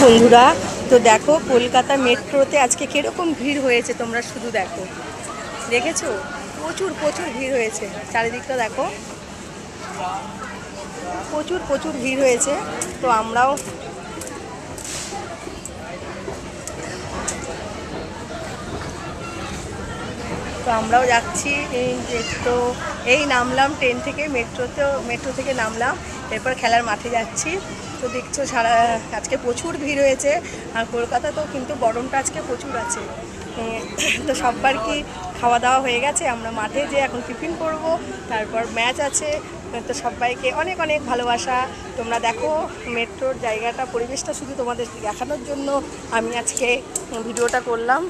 বন্ধুরা, তো দেখো কলকাতা মেট্রোতে আজকে কিরকম ভিড় হয়েছে তোমরা শুধু দেখো। দেখেছো? প্রচুর প্রচুর ভিড় হয়েছে, চারিদিকটা দেখো, প্রচুর প্রচুর ভিড় হয়েছে। তো আমরাও যাচ্ছি। তো এই নামলাম ট্রেন থেকে, মেট্রো থেকে নামলাম, এরপর খেলার মাঠে যাচ্ছি। তো দেখছো আজকে প্রচুর ভিড় হয়েছে। আর কলকাতা তো কিন্তু গরমটা আজকে প্রচুর আছে। তো সব্বার কি খাওয়া দাওয়া হয়ে গেছে? আমরা মাঠে যে এখন টিফিন করব, তারপর ম্যাচ আছে। তো সবাইকে অনেক অনেক ভালোবাসা। তোমরা দেখো মেট্রোর জায়গাটা, পরিবেশটা শুধু তোমাদের দেখানোর জন্য আমি আজকে ভিডিওটা করলাম।